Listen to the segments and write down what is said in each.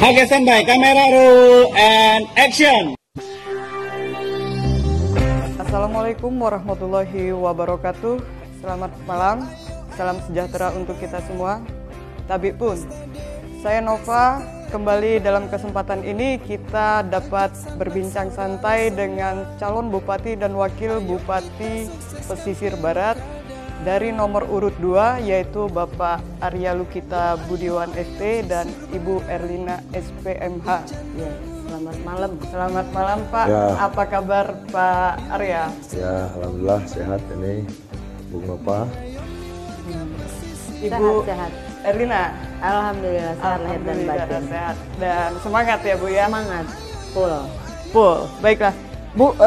Oke, standby. Kamera roll and action. Assalamualaikum warahmatullahi wabarakatuh. Selamat malam, salam sejahtera untuk kita semua. Tabik pun, saya Nova. Kembali dalam kesempatan ini kita dapat berbincang santai dengan calon bupati dan wakil bupati Pesisir Barat dari nomor urut 2, yaitu Bapak Arya Lukita Budiwan ST dan Ibu Erlina SPMH. Ya, selamat malam. Selamat malam Pak. Ya. Apa kabar Pak Arya? Ya, alhamdulillah sehat ini, Bung Nova. Ibu Sehat. Erlina. Alhamdulillah sehat lahir dan batin. Sehat dan semangat ya Bu ya. Semangat. Full. Full. Baiklah Bu,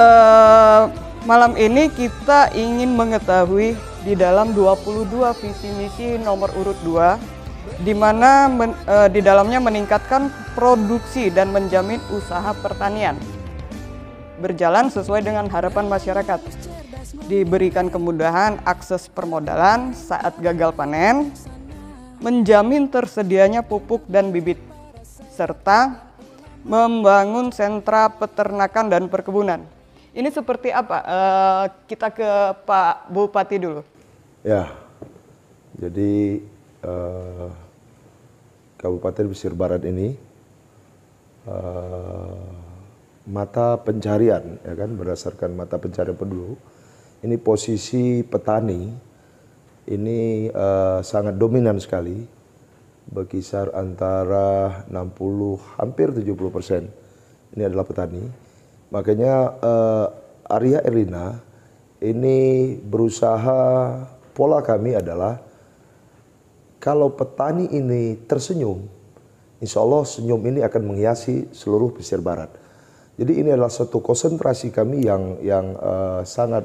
malam ini kita ingin mengetahui di dalam 22 visi misi nomor urut 2, di mana di dalamnya meningkatkan produksi dan menjamin usaha pertanian berjalan sesuai dengan harapan masyarakat, diberikan kemudahan akses permodalan saat gagal panen, menjamin tersedianya pupuk dan bibit, serta membangun sentra peternakan dan perkebunan. Ini seperti apa? Kita ke Pak Bupati dulu. Ya, jadi Kabupaten Pesisir Barat ini mata pencarian, ya kan, berdasarkan mata pencarian penduduk. Ini posisi petani ini sangat dominan sekali, berkisar antara 60 hampir 70%. Ini adalah petani. Makanya Arya Erlina ini berusaha, pola kami adalah kalau petani ini tersenyum, insya Allah senyum ini akan menghiasi seluruh pesisir barat. Jadi ini adalah satu konsentrasi kami yang sangat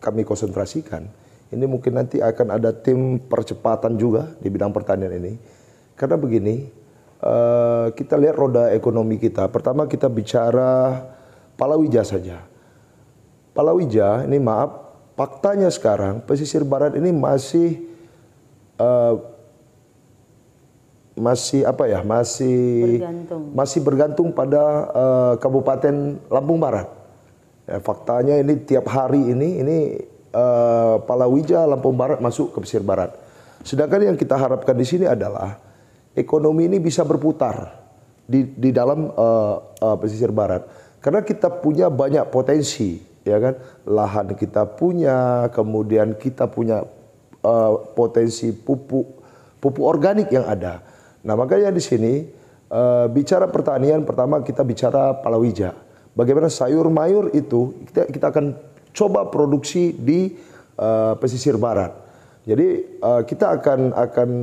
kami konsentrasikan. Ini mungkin nanti akan ada tim percepatan juga di bidang pertanian ini. Karena begini, kita lihat roda ekonomi kita. Pertama kita bicara palawija saja. Palawija ini maaf, faktanya sekarang pesisir barat ini masih bergantung pada Kabupaten Lampung Barat. Ya, faktanya ini tiap hari ini palawija Lampung Barat masuk ke pesisir barat. Sedangkan yang kita harapkan di sini adalah ekonomi ini bisa berputar di dalam pesisir barat. Karena kita punya banyak potensi, ya kan? Lahan kita punya, kemudian kita punya potensi pupuk organik yang ada. Nah, makanya di sini bicara pertanian, pertama kita bicara palawija. Bagaimana sayur mayur itu kita akan coba produksi di pesisir barat. Jadi kita akan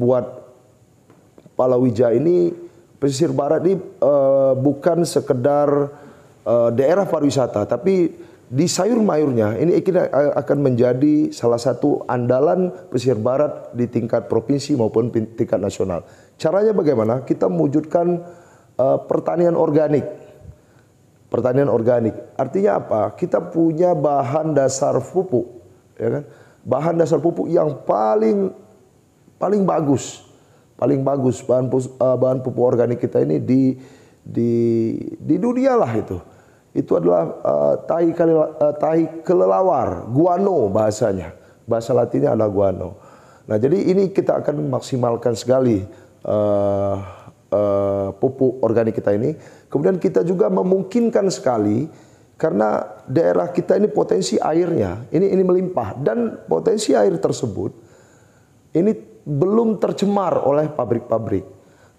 buat palawija ini, pesisir barat ini bukan sekedar daerah pariwisata, tapi di sayur mayurnya ini kita akan menjadi salah satu andalan pesisir barat di tingkat provinsi maupun tingkat nasional. Caranya bagaimana? Kita mewujudkan pertanian organik. Pertanian organik artinya apa? Kita punya bahan dasar pupuk, ya kan? Bahan dasar pupuk yang paling bagus bahan pupuk organik kita ini di dunia lah itu. Itu adalah tahi kelelawar, guano bahasanya. Bahasa latinnya adalah guano. Nah, jadi ini kita akan maksimalkan sekali pupuk organik kita ini. Kemudian kita juga memungkinkan sekali karena daerah kita ini potensi airnya ini melimpah, dan potensi air tersebut ini belum tercemar oleh pabrik-pabrik.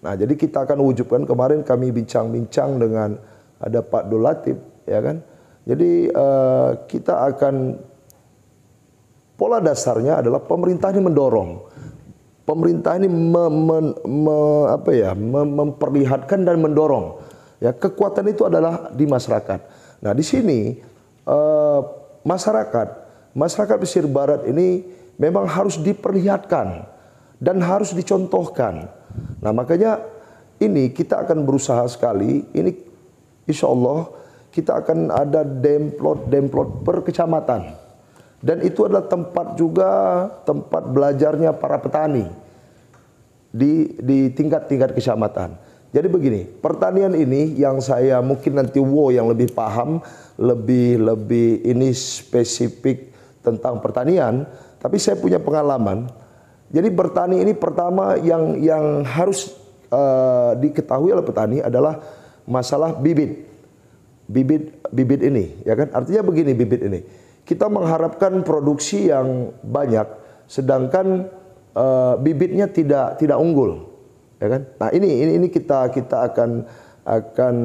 Nah, jadi kita akan wujudkan, kemarin kami bincang-bincang dengan ada Pak Dul Latif, ya kan. Jadi kita akan, pola dasarnya adalah pemerintah ini mendorong. Pemerintah ini memperlihatkan dan mendorong. Ya, kekuatan itu adalah di masyarakat. Nah, di sini masyarakat pesisir barat ini memang harus diperlihatkan dan harus dicontohkan. Nah, makanya ini kita akan berusaha sekali. Ini insya Allah kita akan ada demplot per kecamatan. dan itu adalah tempat juga tempat belajarnya para petani di tingkat-tingkat kecamatan. Jadi begini, pertanian ini yang saya mungkin nanti yang lebih paham, lebih ini spesifik tentang pertanian, tapi saya punya pengalaman. Jadi bertani ini pertama yang harus diketahui oleh petani adalah masalah bibit ini, ya kan? Artinya begini, bibit ini kita mengharapkan produksi yang banyak, sedangkan bibitnya tidak unggul, ya kan? Nah ini kita akan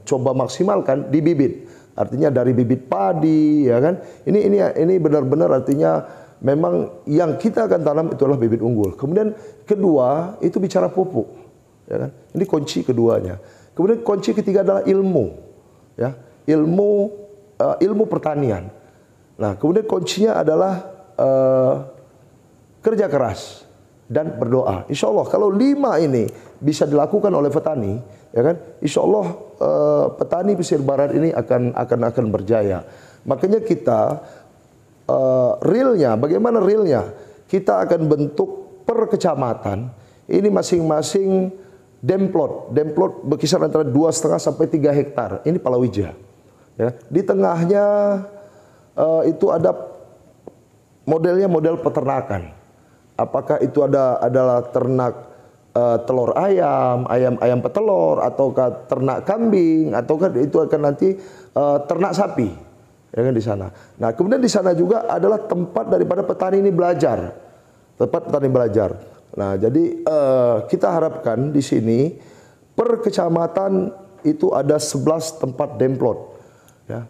coba maksimalkan di bibit. Artinya dari bibit padi, ya kan? Ini benar-benar artinya memang yang kita akan tanam itu adalah bibit unggul. Kemudian kedua itu bicara pupuk, ya kan? Ini kunci keduanya. Kemudian kunci ketiga adalah ilmu, ya, ilmu pertanian. Nah, kemudian kuncinya adalah kerja keras dan berdoa. Insya Allah kalau 5 ini bisa dilakukan oleh petani, ya kan? Insya Allah petani pesisir barat ini akan berjaya. Makanya kita realnya, bagaimana realnya? Kita akan bentuk per kecamatan ini masing-masing demplot berkisar antara 2,5 sampai 3 hektar. Ini palawija. Ya. Di tengahnya itu ada modelnya model peternakan. Apakah itu adalah ternak telur ayam petelur, ataukah ternak kambing, ataukah itu akan nanti ternak sapi, ya kan di sana. Nah, kemudian di sana juga adalah tempat daripada petani ini belajar, Nah, jadi kita harapkan di sini per kecamatan itu ada 11 tempat demplot, ya.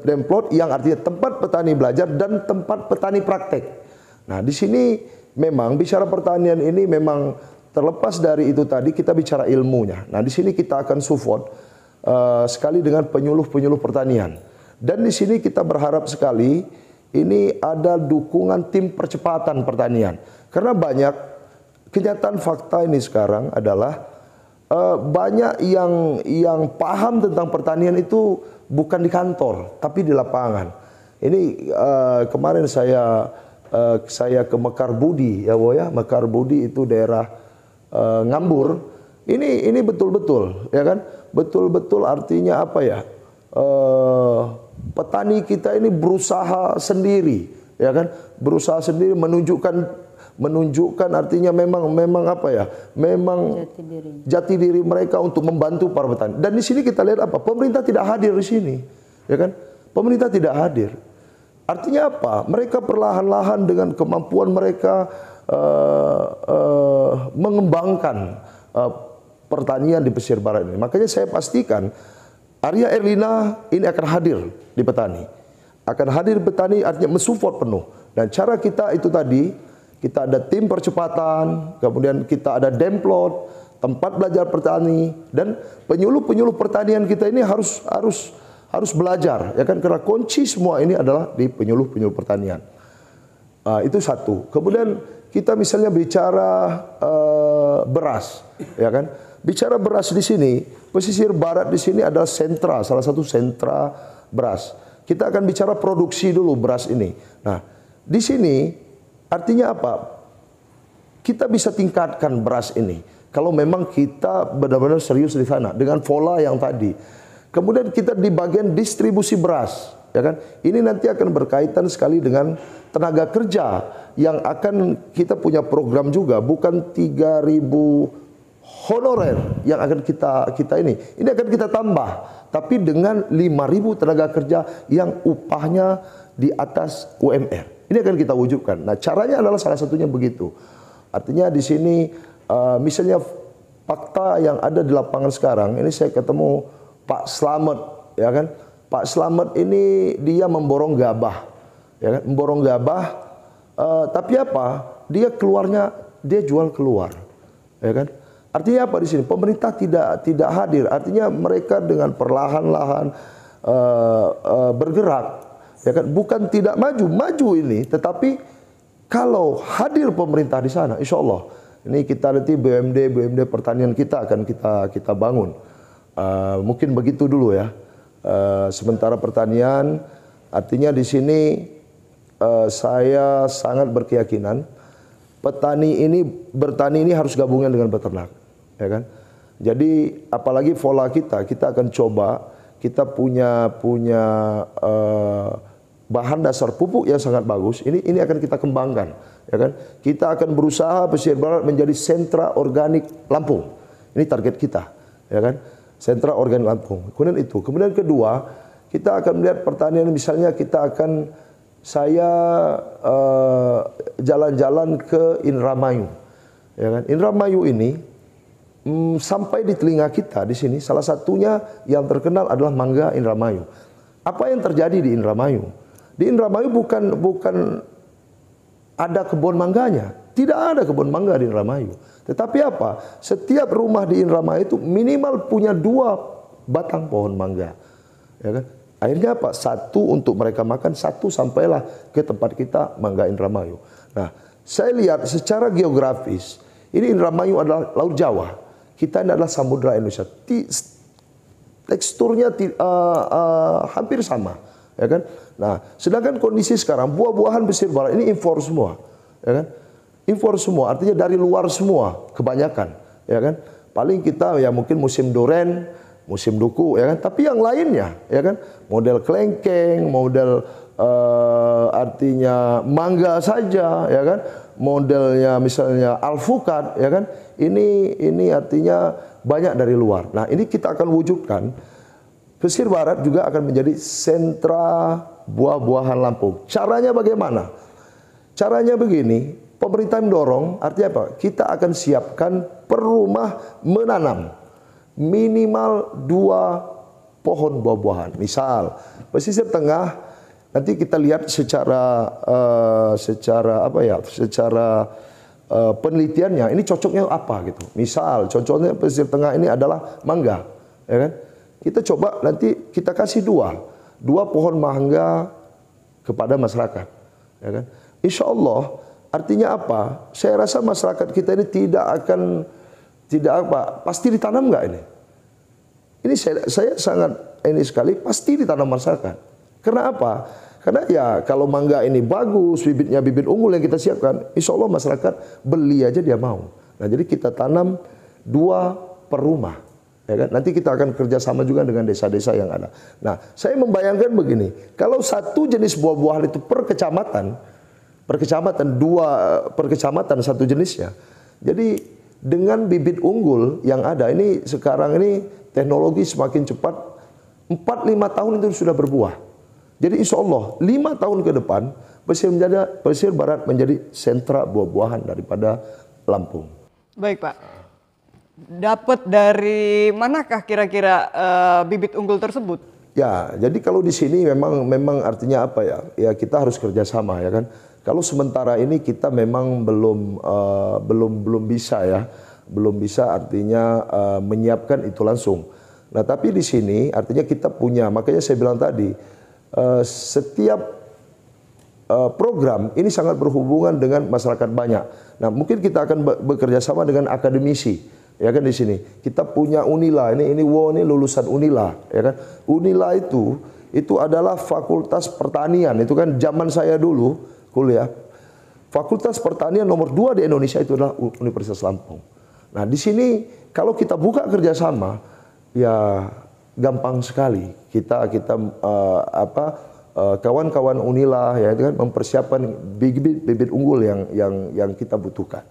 Demplot yang artinya tempat petani belajar dan tempat petani praktek. Nah, di sini memang bicara pertanian ini memang terlepas dari itu tadi kita bicara ilmunya. Nah, di sini kita akan support sekali dengan penyuluh pertanian. Dan di sini kita berharap sekali ini ada dukungan tim percepatan pertanian. Karena banyak kenyataan fakta ini sekarang adalah banyak yang paham tentang pertanian itu bukan di kantor, tapi di lapangan. Ini kemarin saya ke Mekar Budi, ya Bo ya. Mekar Budi itu daerah Ngambur. Ini betul-betul, ya kan? Betul-betul artinya apa ya? Petani kita ini berusaha sendiri, ya kan? Berusaha sendiri menunjukkan artinya memang apa ya? Memang jati diri mereka untuk membantu para petani. Dan di sini kita lihat apa? Pemerintah tidak hadir di sini, ya kan? Pemerintah tidak hadir. Artinya apa? Mereka perlahan-lahan dengan kemampuan mereka mengembangkan pertanian di pesisir barat ini. Makanya saya pastikan Arya Erlina ini akan hadir di petani. Akan hadir petani artinya mensupport penuh. Dan cara kita itu tadi, kita ada tim percepatan, kemudian kita ada demplot, tempat belajar petani, dan penyuluh pertanian kita ini harus belajar, ya kan? Karena kunci semua ini adalah di penyuluh pertanian. Itu satu. Kemudian kita misalnya bicara beras, ya kan? Bicara beras di sini, pesisir barat di sini adalah sentra, salah satu sentra beras. Kita akan bicara produksi dulu beras ini. Nah, di sini artinya apa? Kita bisa tingkatkan beras ini kalau memang kita benar-benar serius di sana dengan pola yang tadi. Kemudian kita di bagian distribusi beras, ya kan? Ini nanti akan berkaitan sekali dengan tenaga kerja yang akan kita punya program juga, bukan 3.000 honorer yang akan kita ini akan kita tambah, tapi dengan 5.000 tenaga kerja yang upahnya di atas UMR. Ini akan kita wujudkan. Nah, caranya adalah salah satunya begitu. Artinya di sini misalnya fakta yang ada di lapangan sekarang, ini saya ketemu Pak Slamet, ya kan? Pak Slamet ini dia memborong gabah, ya kan? Memborong gabah, tapi apa? Dia jual keluar, ya kan? Artinya apa di sini? Pemerintah tidak hadir. Artinya mereka dengan perlahan-lahan bergerak, ya kan? Bukan tidak maju ini, tetapi kalau hadir pemerintah di sana, insya Allah ini kita nanti BUMD pertanian kita akan kita bangun. Mungkin begitu dulu ya. Sementara pertanian Artinya di sini saya sangat berkeyakinan petani ini bertani ini harus gabungan dengan beternak, ya kan? Jadi apalagi pola kita akan coba kita punya bahan dasar pupuk yang sangat bagus. Ini akan kita kembangkan, ya kan? Kita akan berusaha pesisir barat menjadi sentra organik Lampung. Ini target kita, ya kan? Sentra organik Lampung. Kemudian kedua, kita akan melihat pertanian, misalnya saya jalan-jalan ke Indramayu, ya kan? Indramayu ini sampai di telinga kita di sini, salah satunya yang terkenal adalah mangga Indramayu. Apa yang terjadi di Indramayu? Di Indramayu bukan ada kebun mangganya, tidak ada kebun mangga di Indramayu. Tetapi apa? Setiap rumah di Indramayu itu minimal punya 2 batang pohon mangga, ya kan? Akhirnya apa? 1 untuk mereka makan, 1 sampailah ke tempat kita mangga Indramayu. Nah, saya lihat secara geografis ini Indramayu adalah Laut Jawa. Kita ini adalah Samudra Indonesia. Teksturnya hampir sama, ya kan? Nah, sedangkan kondisi sekarang buah-buahan pesisir barat ini impor semua, ya kan? Impor semua, artinya dari luar semua kebanyakan, ya kan? Paling kita ya mungkin musim duren, musim duku, ya kan? Tapi yang lainnya, ya kan? Model kelengkeng, model artinya mangga saja, ya kan? Modelnya misalnya alpukat, ya kan? Ini artinya banyak dari luar. Nah, ini kita akan wujudkan. Pesisir barat juga akan menjadi sentra buah-buahan Lampung. Caranya bagaimana? Caranya begini, pemerintah mendorong, artinya apa? Kita akan siapkan per rumah menanam minimal 2 pohon buah-buahan. Misal, pesisir tengah, nanti kita lihat secara penelitiannya, ini cocoknya apa gitu. Misal, cocoknya pesisir tengah ini adalah mangga, ya kan? Kita coba nanti kita kasih 2 pohon mangga kepada masyarakat, ya kan? Insya Allah, artinya apa? Saya rasa masyarakat kita ini pasti ditanam nggak ini? Ini saya sangat ini sekali, pasti ditanam masyarakat. Karena apa? Karena ya kalau mangga ini bagus, bibitnya bibit unggul yang kita siapkan, insya Allah masyarakat beli aja dia mau. Nah, jadi kita tanam 2 per rumah. Ya kan? Nanti kita akan kerjasama juga dengan desa-desa yang ada. Nah, saya membayangkan begini, kalau 1 jenis buah-buahan itu per kecamatan 2 per kecamatan 1 jenisnya. Jadi dengan bibit unggul yang ada ini sekarang ini teknologi semakin cepat, 4-5 tahun itu sudah berbuah. Jadi insya Allah 5 tahun ke depan pesisir barat menjadi sentra buah-buahan daripada Lampung. Baik Pak, dapat dari manakah kira-kira bibit unggul tersebut? Ya, jadi kalau di sini memang artinya apa ya? Ya kita harus kerjasama, ya kan. Kalau sementara ini kita memang belum bisa ya, belum bisa artinya menyiapkan itu langsung. Nah, tapi di sini artinya kita punya, makanya saya bilang tadi setiap program ini sangat berhubungan dengan masyarakat banyak. Nah, mungkin kita akan bekerja sama dengan akademisi, ya kan di sini. Kita punya Unila, ini lulusan Unila, ya kan. Unila itu adalah fakultas pertanian, itu kan zaman saya dulu kuliah. Fakultas pertanian nomor 2 di Indonesia itu adalah Universitas Lampung. Nah, di sini kalau kita buka kerjasama, ya gampang sekali. Kawan-kawan Unila ya itu kan mempersiapkan bibit unggul yang kita butuhkan.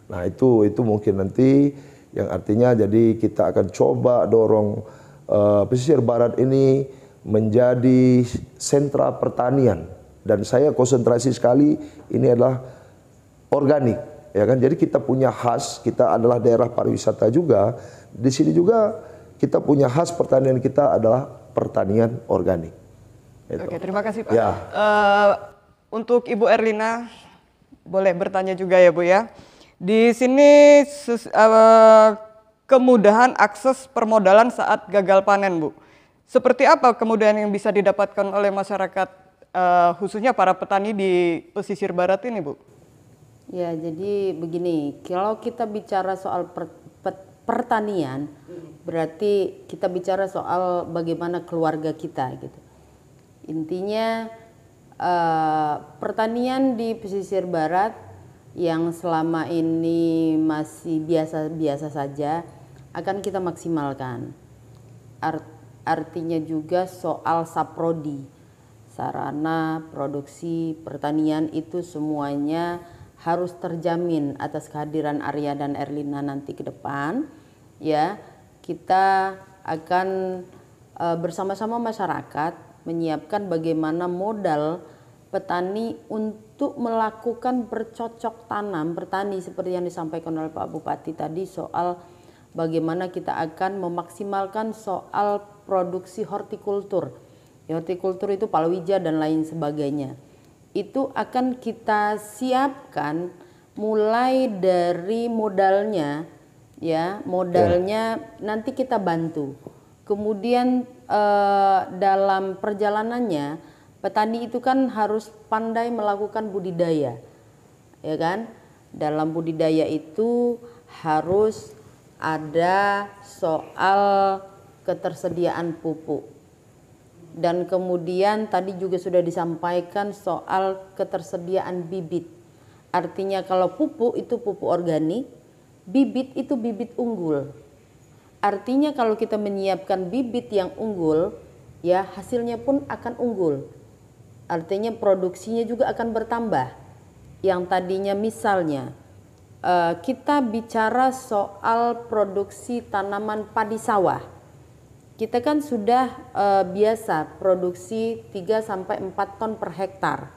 Nah, itu mungkin nanti yang artinya jadi kita akan coba dorong pesisir barat ini menjadi sentra pertanian. Dan saya konsentrasi sekali ini adalah organik, ya kan? Jadi kita punya khas, kita adalah daerah pariwisata juga. Di sini juga kita punya khas pertanian kita adalah pertanian organik. Gitu. Oke, terima kasih Pak. Ya. Untuk Ibu Erlina, boleh bertanya juga ya Bu ya. Di sini kemudahan akses permodalan saat gagal panen Bu. Seperti apa kemudahan yang bisa didapatkan oleh masyarakat khususnya para petani di pesisir barat ini Bu? Ya, jadi begini, kalau kita bicara soal pertanian, berarti kita bicara soal bagaimana keluarga kita gitu. Intinya pertanian di pesisir barat yang selama ini masih biasa-biasa saja akan kita maksimalkan. Artinya juga soal saprodi, sarana produksi pertanian itu semuanya harus terjamin atas kehadiran Arya dan Erlina nanti ke depan. Ya, kita akan bersama-sama masyarakat menyiapkan bagaimana modal petani untuk melakukan bercocok tanam bertani seperti yang disampaikan oleh Pak Bupati tadi soal bagaimana kita akan memaksimalkan soal produksi hortikultur. Hortikultur itu palawija dan lain sebagainya. Itu akan kita siapkan mulai dari modalnya, ya, modalnya nanti kita bantu. Kemudian dalam perjalanannya petani itu kan harus pandai melakukan budidaya, ya kan? Dalam budidaya itu harus ada soal ketersediaan pupuk. Dan kemudian tadi juga sudah disampaikan soal ketersediaan bibit. Artinya kalau pupuk itu pupuk organik, bibit itu bibit unggul. Artinya kalau kita menyiapkan bibit yang unggul, ya hasilnya pun akan unggul. Artinya produksinya juga akan bertambah. Yang tadinya misalnya kita bicara soal produksi tanaman padi sawah. Kita kan sudah biasa produksi 3-4 ton per hektar.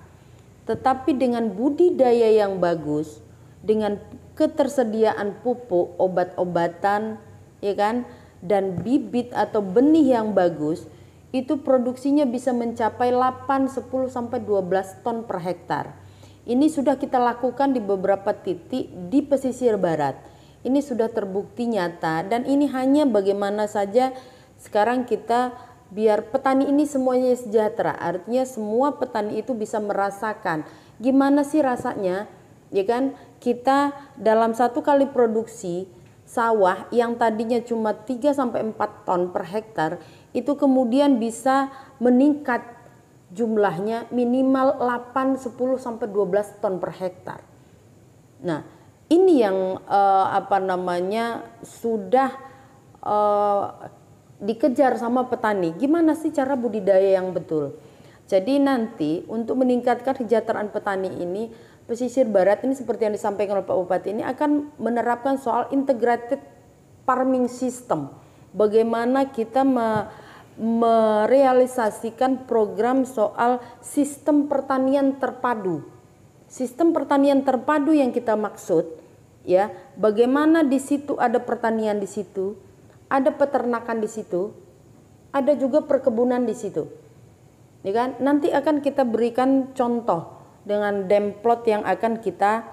Tetapi dengan budidaya yang bagus, dengan ketersediaan pupuk, obat-obatan, ya kan, dan bibit atau benih yang bagus, itu produksinya bisa mencapai 8, 10 sampai 12 ton per hektar. Ini sudah kita lakukan di beberapa titik di pesisir barat. Ini sudah terbukti nyata dan ini hanya bagaimana saja sekarang kita biar petani ini semuanya sejahtera. Artinya semua petani itu bisa merasakan gimana sih rasanya, ya kan, kita dalam satu kali produksi sawah yang tadinya cuma 3-4 ton per hektar itu kemudian bisa meningkat jumlahnya minimal 8, 10 sampai 12 ton per hektar. Nah, ini yang sudah dikejar sama petani. Gimana sih cara budidaya yang betul? Jadi nanti untuk meningkatkan kesejahteraan petani ini, pesisir barat ini seperti yang disampaikan oleh Pak Bupati ini akan menerapkan soal integrated farming system. Bagaimana kita merealisasikan program soal sistem pertanian terpadu. Sistem pertanian terpadu yang kita maksud, ya, bagaimana di situ ada pertanian di situ, ada peternakan di situ, ada juga perkebunan di situ. Ya kan? Nanti akan kita berikan contoh dengan demplot yang akan kita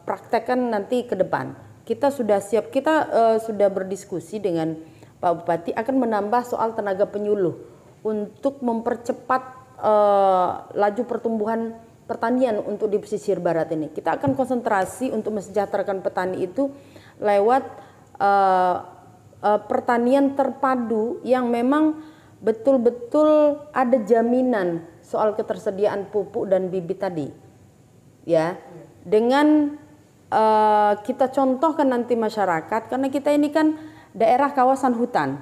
praktekkan nanti ke depan. Kita sudah siap, kita sudah berdiskusi dengan Pak Bupati akan menambah soal tenaga penyuluh untuk mempercepat laju pertumbuhan pertanian untuk di pesisir barat ini. Kita akan konsentrasi untuk mensejahterakan petani itu lewat pertanian terpadu yang memang betul-betul ada jaminan soal ketersediaan pupuk dan bibit tadi, ya. Dengan kita contohkan nanti masyarakat, karena kita ini kan daerah kawasan hutan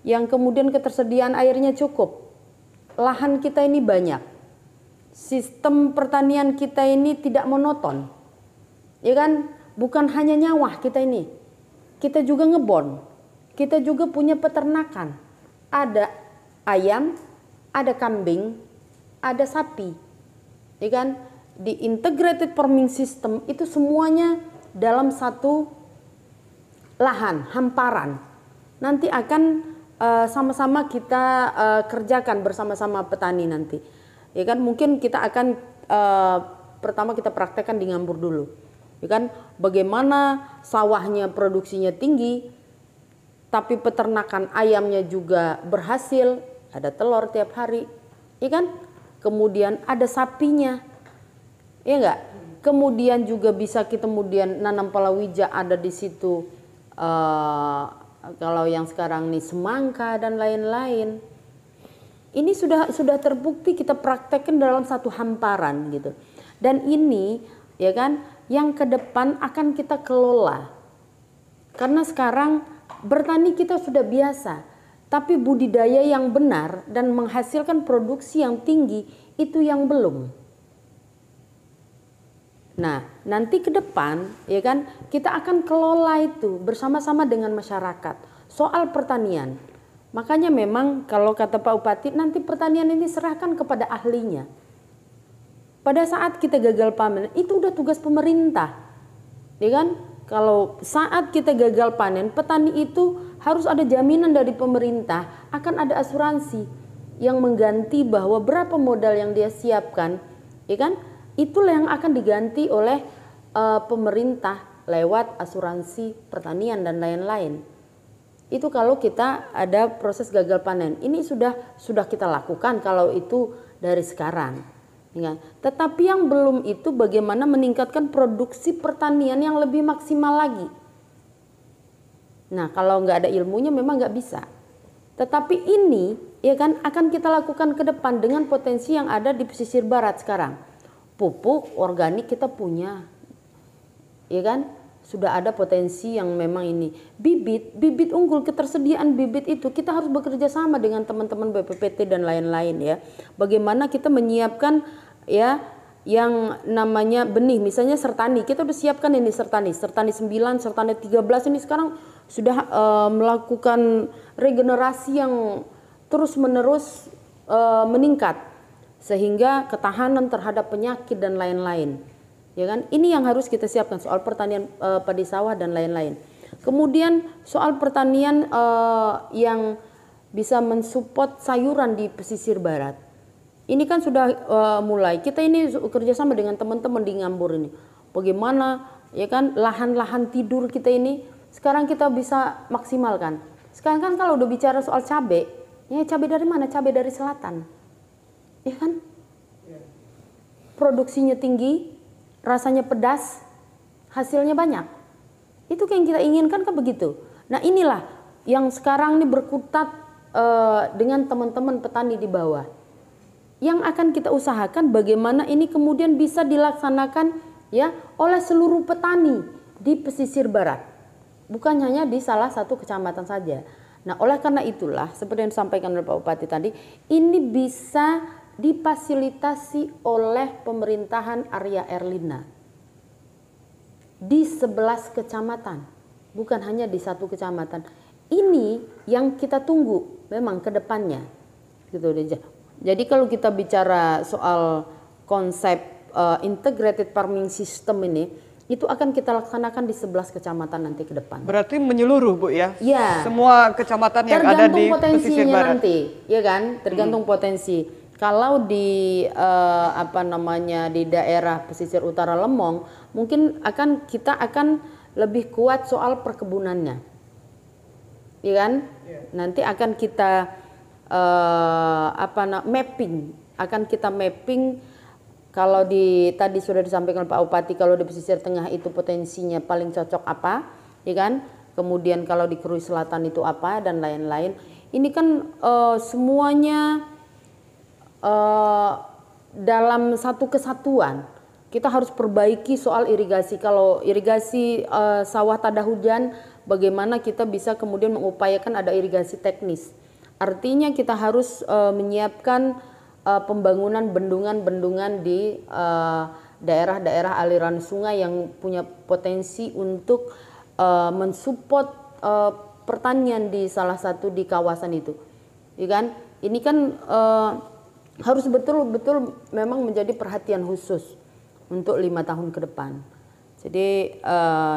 yang kemudian ketersediaan airnya cukup, lahan kita ini banyak, sistem pertanian kita ini tidak monoton, ya kan? Bukan hanya nyawah kita ini, kita juga ngebon, kita juga punya peternakan, ada ayam, ada kambing, ada sapi, ya kan? Di integrated farming system itu semuanya dalam satu lahan, hamparan. Nanti akan sama-sama kita kerjakan bersama-sama petani nanti, ya kan? Mungkin kita akan pertama kita praktekkan di Ngambur dulu, ya kan? Bagaimana sawahnya produksinya tinggi, tapi peternakan ayamnya juga berhasil, ada telur tiap hari, ya kan? Kemudian ada sapinya, ya enggak? Kemudian juga bisa kita kemudian nanam palawija ada di situ. Kalau yang sekarang nih semangka dan lain-lain. Ini sudah terbukti kita praktekkan dalam satu hamparan gitu. Dan ini ya kan yang ke depan akan kita kelola. Karena sekarang bertani kita sudah biasa, tapi budidaya yang benar dan menghasilkan produksi yang tinggi itu yang belum. Nah, nanti ke depan ya kan kita akan kelola itu bersama-sama dengan masyarakat soal pertanian. Makanya memang kalau kata Pak Bupati nanti pertanian ini serahkan kepada ahlinya. Pada saat kita gagal panen itu udah tugas pemerintah. Ya kan? Kalau saat kita gagal panen, petani itu harus ada jaminan dari pemerintah, akan ada asuransi yang mengganti bahwa berapa modal yang dia siapkan, ya kan? Itulah yang akan diganti oleh pemerintah lewat asuransi pertanian dan lain-lain. Itu kalau kita ada proses gagal panen. Ini sudah kita lakukan kalau itu dari sekarang. Ya. Tetapi yang belum itu bagaimana meningkatkan produksi pertanian yang lebih maksimal lagi. Nah kalau nggak ada ilmunya memang nggak bisa. Tetapi ini ya kan akan kita lakukan ke depan dengan potensi yang ada di pesisir barat sekarang. Pupuk organik kita punya, ya kan? Sudah ada potensi yang memang ini. Bibit unggul, ketersediaan bibit itu kita harus bekerja sama dengan teman-teman BPPT dan lain-lain ya. Bagaimana kita menyiapkan ya yang namanya benih, misalnya sertani. Kita udah siapkan ini sertani 9, sertani 13 ini sekarang sudah melakukan regenerasi yang terus-menerus meningkat sehingga ketahanan terhadap penyakit dan lain-lain. Ya kan? Ini yang harus kita siapkan soal pertanian padi sawah dan lain-lain. Kemudian soal pertanian yang bisa mensupport sayuran di pesisir barat. Ini kan sudah mulai. Kita ini kerjasama dengan teman-teman di Ngambur ini. Bagaimana ya kan lahan-lahan tidur kita ini sekarang kita bisa maksimalkan. Sekarang kan kalau udah bicara soal cabai, ya cabai dari mana? Cabai dari selatan. Ya kan? Produksinya tinggi, rasanya pedas, hasilnya banyak. Itu yang kita inginkan kan begitu. Nah inilah yang sekarang ini berkutat dengan teman-teman petani di bawah. Yang akan kita usahakan bagaimana ini kemudian bisa dilaksanakan ya oleh seluruh petani di pesisir barat. Bukan hanya di salah satu kecamatan saja. Nah oleh karena itulah seperti yang disampaikan oleh Pak Bupati tadi, ini bisa difasilitasi oleh pemerintahan Arya Erlina di 11 kecamatan, bukan hanya di satu kecamatan. Ini yang kita tunggu memang ke depannya gitu aja. Jadi kalau kita bicara soal konsep integrated farming system ini, itu akan kita laksanakan di 11 kecamatan nanti ke depan. Berarti menyeluruh Bu ya? Ya. Semua kecamatan yang ada di pesisir potensinya barat. nanti, ya kan? Tergantung potensi. Kalau di di daerah pesisir utara Lemong, mungkin kita akan lebih kuat soal perkebunannya, ya kan? Nanti akan kita mapping, kalau tadi sudah disampaikan Pak Bupati, kalau di pesisir tengah itu potensinya paling cocok apa, ya kan? Kemudian kalau di Krui Selatan itu apa dan lain-lain. Ini kan semuanya dalam satu kesatuan. Kita harus perbaiki soal irigasi. Kalau irigasi sawah tada hujan, bagaimana kita bisa kemudian mengupayakan ada irigasi teknis. Artinya kita harus menyiapkan pembangunan bendungan-bendungan di daerah-daerah aliran sungai yang punya potensi untuk mensupport pertanian di salah satu di kawasan itu. Ya kan? Ini kan harus betul-betul memang menjadi perhatian khusus untuk 5 tahun ke depan. Jadi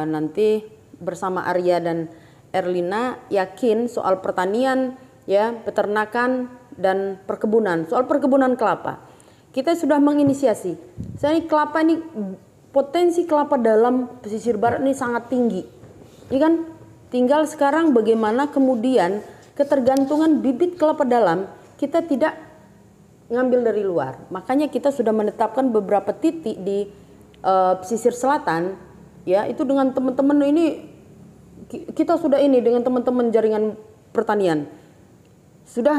nanti bersama Arya dan Erlina yakin soal pertanian, ya, peternakan dan perkebunan. Soal perkebunan kelapa, kita sudah menginisiasi. Saya kelapa ini potensi kelapa dalam pesisir barat ini sangat tinggi, ya kan? Tinggal sekarang bagaimana kemudian ketergantungan bibit kelapa dalam kita tidak ngambil dari luar. Makanya kita sudah menetapkan beberapa titik di pesisir selatan, ya, itu dengan teman-teman ini kita sudah ini dengan teman-teman jaringan pertanian. sudah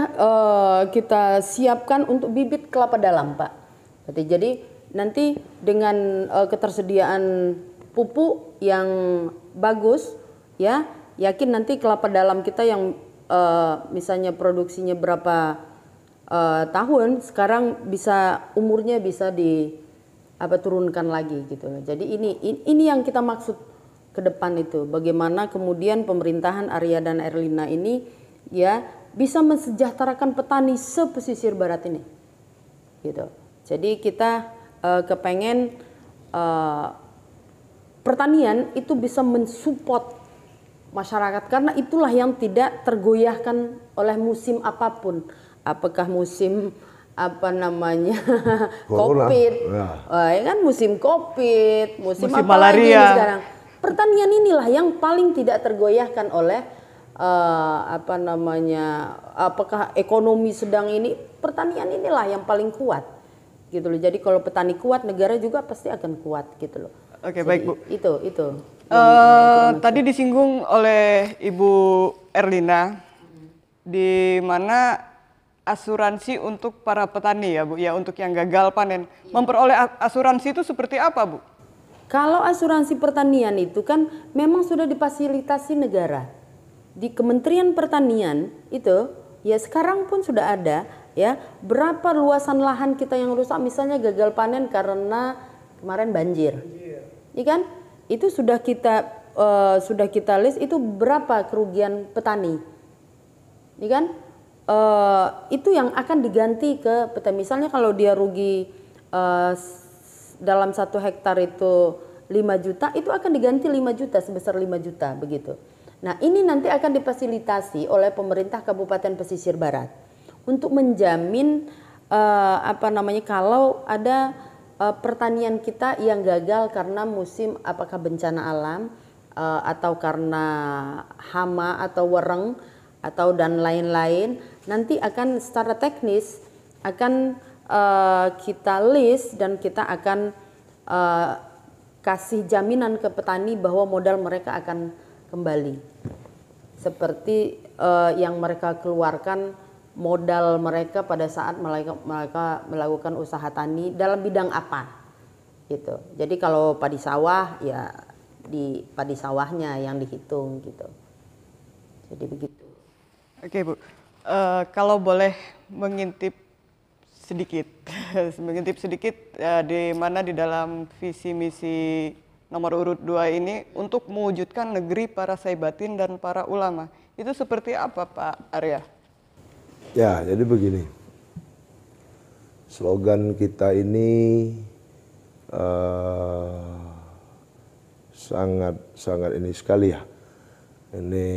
kita siapkan untuk bibit kelapa dalam, Pak. Berarti jadi nanti dengan ketersediaan pupuk yang bagus, ya, yakin nanti kelapa dalam kita yang misalnya produksinya berapa tahun, sekarang bisa umurnya bisa turunkan lagi gitu. Jadi ini yang kita maksud ke depan itu, bagaimana kemudian pemerintahan Arya dan Erlina ini ya bisa mensejahterakan petani sepesisir barat ini, gitu. Jadi kita kepengen pertanian itu bisa mensupport masyarakat, karena itulah yang tidak tergoyahkan oleh musim apapun, apakah musim COVID, ya kan, musim COVID, musim apa lagi malaria sekarang. Pertanian inilah yang paling tidak tergoyahkan oleh apakah ekonomi sedang ini, pertanian inilah yang paling kuat, gitu loh. Jadi kalau petani kuat, negara juga pasti akan kuat, gitu loh. Oke, jadi, baik Bu. Itu. Tadi disinggung oleh Ibu Erlina, di mana asuransi untuk para petani ya Bu, ya, untuk yang gagal panen. Memperoleh asuransi itu seperti apa Bu? Kalau asuransi pertanian itu kan memang sudah difasilitasi negara. Di Kementerian Pertanian itu ya sekarang pun sudah ada ya, berapa luasan lahan kita yang rusak, misalnya gagal panen karena kemarin banjir. Iya kan? Itu sudah kita list, itu berapa kerugian petani. Iya kan? Itu yang akan diganti ke petani. Misalnya kalau dia rugi dalam 1 hektar itu 5 juta, itu akan diganti 5 juta, sebesar 5 juta begitu. Nah, ini nanti akan difasilitasi oleh pemerintah Kabupaten Pesisir Barat untuk menjamin kalau ada pertanian kita yang gagal karena musim, apakah bencana alam atau karena hama atau wereng atau dan lain-lain, nanti akan secara teknis akan kita list dan kita akan kasih jaminan ke petani bahwa modal mereka akan kembali seperti yang mereka keluarkan, modal mereka pada saat mereka melakukan usaha tani dalam bidang apa gitu. Jadi kalau padi sawah ya di padi sawahnya yang dihitung gitu. Jadi begitu. Oke Bu, kalau boleh mengintip sedikit di mana di dalam visi misi nomor urut 2 ini untuk mewujudkan negeri para saibatin dan para ulama, itu seperti apa Pak Arya? Ya, jadi begini, slogan kita ini sangat ini sekali ya. Ini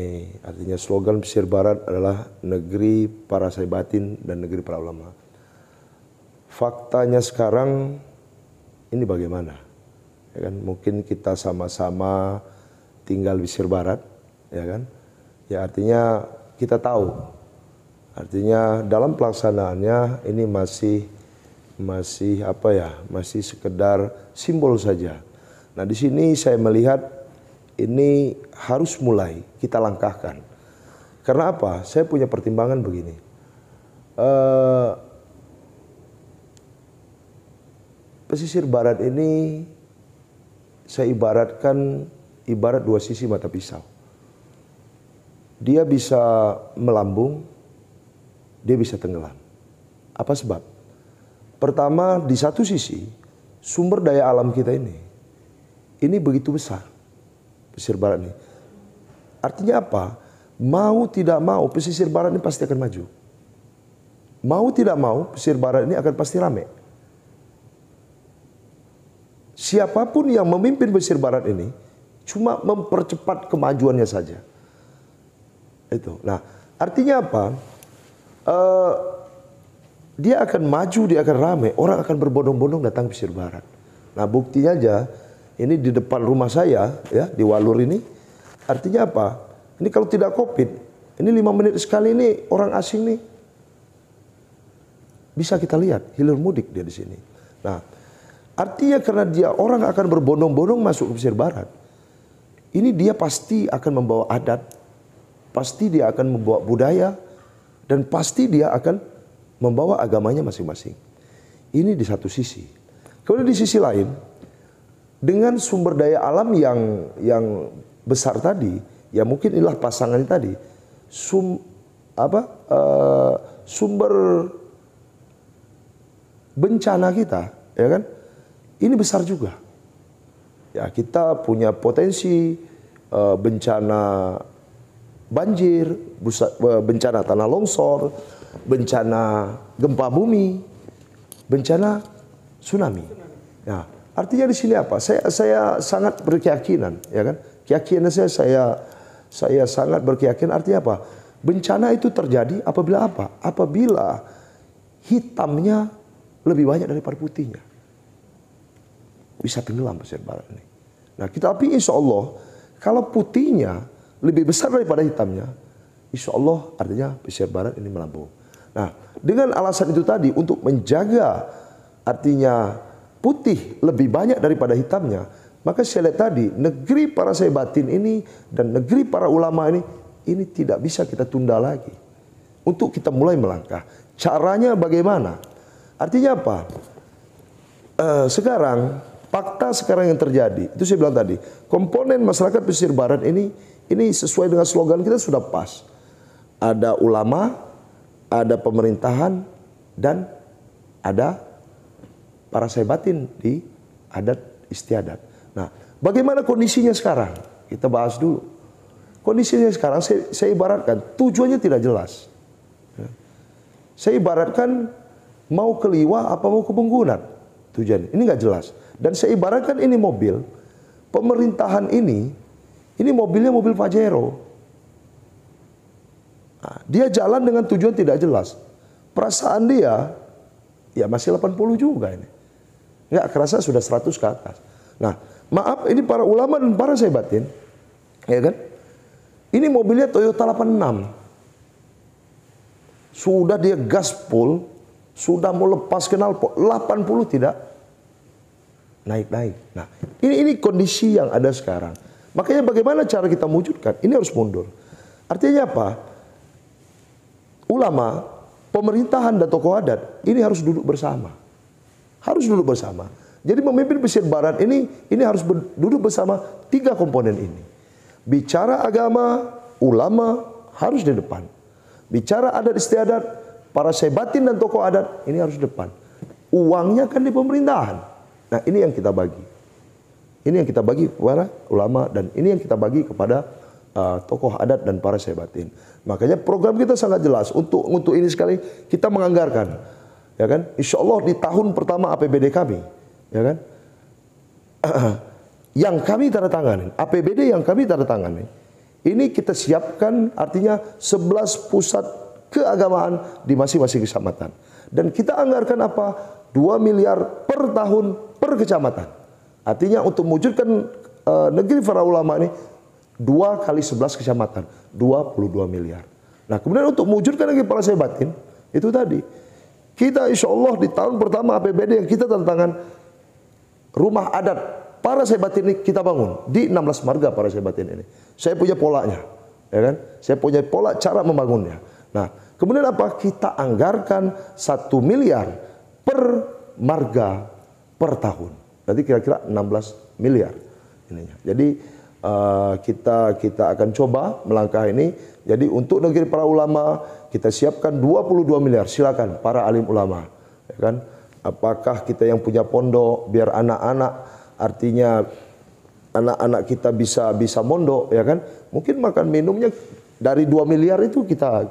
artinya slogan Pesisir Barat adalah negeri para saibatin dan negeri para ulama. Faktanya sekarang ini bagaimana? Ya kan, mungkin kita sama-sama tinggal di Pesisir Barat, ya kan? Ya artinya kita tahu. Artinya dalam pelaksanaannya ini masih sekedar simbol saja. Nah, di sini saya melihat ini harus mulai kita langkahkan. Karena apa? Saya punya pertimbangan begini. Pesisir Barat ini saya ibarat 2 sisi mata pisau. Dia bisa melambung, dia bisa tenggelam. Apa sebab? Pertama, di satu sisi sumber daya alam kita ini begitu besar, pesisir barat ini. Artinya apa? Mau tidak mau pesisir barat ini pasti akan maju. Mau tidak mau pesisir barat ini akan pasti rame. Siapapun yang memimpin pesisir barat ini cuma mempercepat kemajuannya saja. Itu. Nah, artinya apa? Dia akan maju, dia akan ramai, orang akan berbondong-bondong datang ke pesisir barat. Nah, buktinya aja ini di depan rumah saya ya, di Walur ini. Artinya apa? Ini kalau tidak Covid, ini 5 menit sekali ini orang asing nih bisa kita lihat hilir mudik dia di sini. Nah, artinya karena dia orang akan berbondong-bondong masuk ke pesisir barat. Ini dia pasti akan membawa adat, pasti dia akan membawa budaya, Dan pasti dia akan membawa agamanya masing-masing. Ini di satu sisi. Kemudian di sisi lain, dengan sumber daya alam yang besar tadi, ya mungkin inilah pasangan tadi, sumber bencana kita, ya kan? Ini besar juga. Ya, kita punya potensi bencana banjir, bencana tanah longsor, bencana gempa bumi, bencana tsunami. Nah, artinya di sini apa? Saya sangat berkeyakinan, ya kan? Keyakinan saya sangat berkeyakinan, artinya apa? Bencana itu terjadi apabila apa? Apabila hitamnya lebih banyak daripada putihnya. Bisa tenggelam pesisir barat ini. Nah, tapi insya Allah kalau putihnya lebih besar daripada hitamnya, insya Allah artinya pesisir barat ini melampau. Nah, dengan alasan itu tadi untuk menjaga artinya putih lebih banyak daripada hitamnya, maka saya lihat tadi negeri para saibatin ini dan negeri para ulama ini tidak bisa kita tunda lagi untuk kita mulai melangkah. Caranya bagaimana? Artinya apa? Sekarang fakta sekarang yang terjadi, itu saya bilang tadi, komponen masyarakat pesisir barat ini sesuai dengan slogan kita sudah pas. Ada ulama, ada pemerintahan, dan ada para saibatin di adat istiadat. Nah, bagaimana kondisinya sekarang? Kita bahas dulu. Kondisinya sekarang saya ibaratkan tujuannya tidak jelas. Saya ibaratkan mau ke Liwa apa mau ke Benggunan tujuan. Ini nggak jelas. Dan saya ibaratkan ini mobil, pemerintahan ini mobilnya mobil Pajero. Nah, dia jalan dengan tujuan tidak jelas. Perasaan dia, ya masih 80 juga ini. Nggak kerasa sudah 100 ke atas. Nah, maaf ini para ulama dan para saibatin, ya kan? Ini mobilnya Toyota 86. Sudah dia gaspol, sudah mau lepas knalpot, 80 tidak naik-naik. Nah, ini kondisi yang ada sekarang. Makanya bagaimana cara kita mewujudkan? Ini harus mundur. Artinya apa? Ulama, pemerintahan dan tokoh adat ini harus duduk bersama. Harus duduk bersama. Jadi memimpin pesisir barat ini harus duduk bersama 3 komponen ini. Bicara agama, ulama harus di depan. Bicara adat istiadat, para saibatin dan tokoh adat ini harus di depan. Uangnya kan di pemerintahan. Nah, ini yang kita bagi. Ini yang kita bagi kepada ulama dan ini yang kita bagi kepada tokoh adat dan para saibatin. Makanya program kita sangat jelas untuk ini sekali kita menganggarkan, ya kan? Insya Allah di tahun pertama APBD kami, ya kan? Yang kami tanda tangani, APBD yang kami tanda tangani, ini kita siapkan artinya 11 pusat keagamaan di masing-masing kecamatan. Dan kita anggarkan apa? 2 miliar per tahun per kecamatan. Artinya untuk mewujudkan negeri para ulama ini 2 kali 11 kecamatan, 22 miliar. Nah, kemudian untuk mewujudkan negeri para saibatin, itu tadi. Kita insya Allah di tahun pertama APBD yang kita tanda tangan, rumah adat para saibatin ini kita bangun di 16 marga para saibatin ini. Saya punya polanya, ya kan? Saya punya pola cara membangunnya. Nah, kemudian apa? Kita anggarkan 1 miliar per marga per tahun. Nanti kira-kira 16 miliar ininya. Jadi kita akan coba melangkah ini. Jadi untuk negeri para ulama kita siapkan 22 miliar. Silakan para alim ulama, ya kan? Apakah kita yang punya pondok biar anak-anak artinya anak-anak kita bisa mondok, ya kan? Mungkin makan minumnya dari 2 miliar itu kita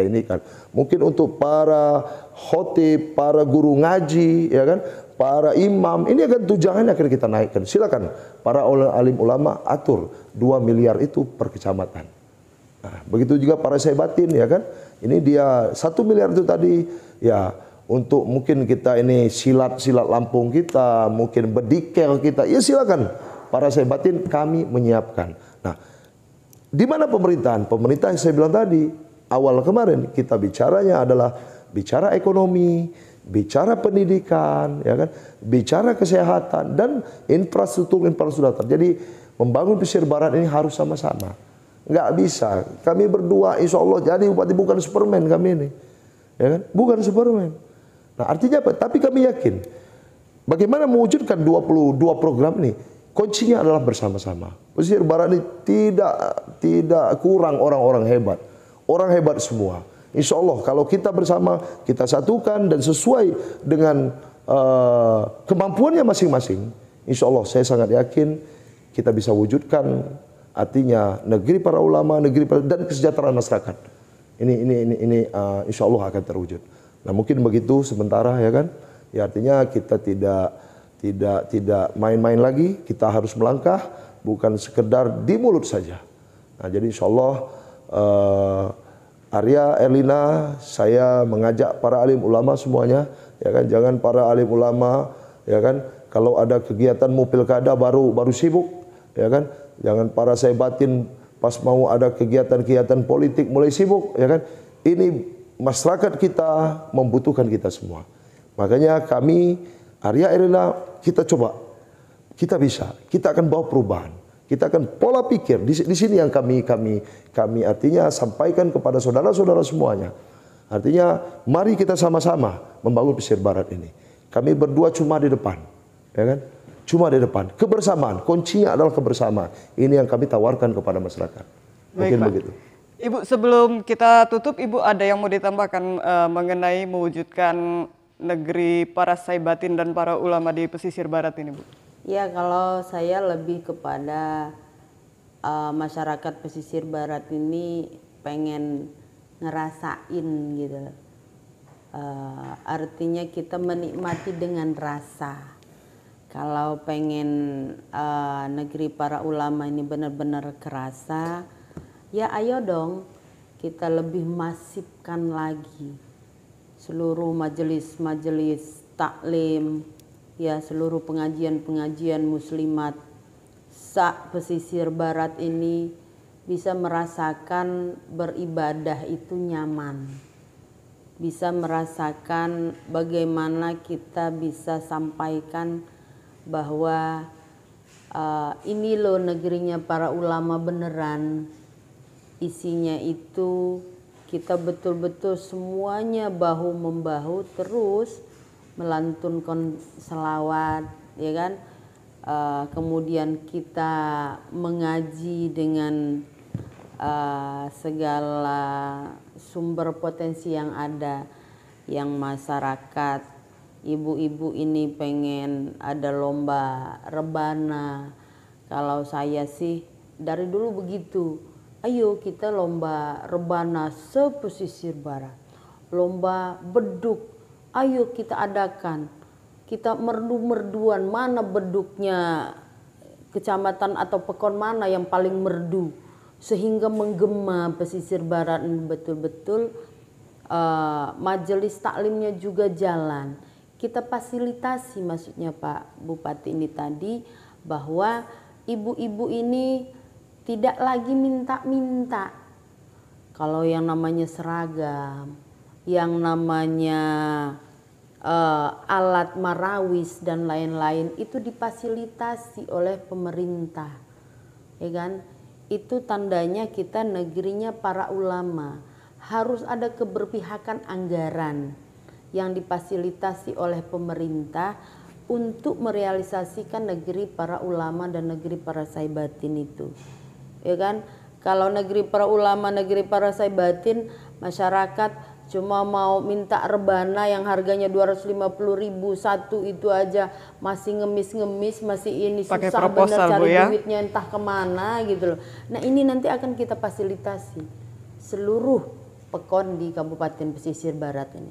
ini kan. Mungkin untuk para khotib, para guru ngaji, ya kan? Para imam, ini akan tunjangannya akan kita naikkan. Silakan para alim ulama atur 2 miliar itu per kecamatan. Nah, begitu juga para saibatin, ya kan? Ini dia 1 miliar itu tadi ya untuk mungkin kita ini silat Lampung kita, mungkin bedikel kita. Ya silakan para saibatin kami menyiapkan. Nah, di mana pemerintahan? Pemerintahan yang saya bilang tadi awal kemarin kita bicaranya adalah bicara ekonomi, bicara pendidikan, ya kan, bicara kesehatan dan infrastruktur. Jadi membangun pesisir barat ini harus sama-sama, Nggak bisa. Kami berdua insya Allah jadi bupati, bukan Superman kami ini. Ya kan? Bukan Superman. Nah artinya apa? Tapi kami yakin bagaimana mewujudkan 22 program ini. Kuncinya adalah bersama-sama. Pesisir Barat ini tidak kurang orang-orang hebat. Orang hebat semua. Insya Allah kalau kita bersama, kita satukan dan sesuai dengan kemampuannya masing-masing, insya Allah saya sangat yakin kita bisa wujudkan artinya negeri para ulama, dan kesejahteraan masyarakat. Ini insya Allah akan terwujud. Nah mungkin begitu sementara ya kan. Ya artinya kita tidak main-main lagi, kita harus melangkah, bukan sekedar di mulut saja. Nah jadi insya Allah Arya Erlina, saya mengajak para alim ulama semuanya, ya kan, jangan para alim ulama, ya kan, kalau ada kegiatan mau pilkada baru sibuk, ya kan, jangan para saya batin pas mau ada kegiatan-kegiatan politik mulai sibuk, ya kan. Ini masyarakat kita membutuhkan kita semua. Makanya kami Arya Erlina kita coba, kita bisa, kita akan bawa perubahan. Kita akan pola pikir di sini yang kami artinya sampaikan kepada saudara-saudara semuanya. Artinya mari kita sama-sama membangun pesisir barat ini. Kami berdua cuma di depan, ya kan? Cuma di depan. Kebersamaan, kuncinya adalah kebersamaan. Ini yang kami tawarkan kepada masyarakat. Mungkin Baik, Pak. begitu. Ibu, sebelum kita tutup, Ibu ada yang mau ditambahkan mengenai mewujudkan negeri para saibatin dan para ulama di pesisir barat ini, Bu? Ya, kalau saya lebih kepada masyarakat pesisir barat ini pengen ngerasain gitu. Artinya kita menikmati dengan rasa. Kalau pengen negeri para ulama ini benar-benar kerasa, ya ayo dong kita lebih masifkan lagi seluruh majelis-majelis taklim, ya seluruh pengajian-pengajian muslimat pesisir barat ini bisa merasakan beribadah itu nyaman, bisa merasakan bagaimana kita bisa sampaikan bahwa ini loh negerinya para ulama beneran. Isinya itu kita betul-betul semuanya bahu membahu terus melantunkan selawat, ya kan. Kemudian kita mengaji dengan segala sumber potensi yang ada, yang masyarakat ibu-ibu ini pengen ada lomba rebana. Kalau saya sih dari dulu begitu, ayo kita lomba rebana sepesisir barat, lomba beduk, ayo kita adakan. Kita merdu-merduan, mana beduknya kecamatan atau pekon mana yang paling merdu, sehingga menggema pesisir barat betul-betul. Majelis taklimnya juga jalan. Kita fasilitasi, maksudnya Pak Bupati ini tadi, bahwa ibu-ibu ini tidak lagi minta-minta. Kalau yang namanya seragam, yang namanya alat marawis dan lain-lain itu difasilitasi oleh pemerintah, ya kan? Itu tandanya kita negerinya para ulama. Harus ada keberpihakan anggaran yang difasilitasi oleh pemerintah untuk merealisasikan negeri para ulama dan negeri para saibatin itu, ya kan? Kalau negeri para ulama, negeri para saibatin, masyarakat cuma mau minta rebana yang harganya 250.000 satu itu aja masih ngemis-ngemis, masih ini pakai susah bener proposal, cari Bu, ya? duitnya entah kemana gitu loh. Nah ini nanti akan kita fasilitasi seluruh pekon di Kabupaten Pesisir Barat ini,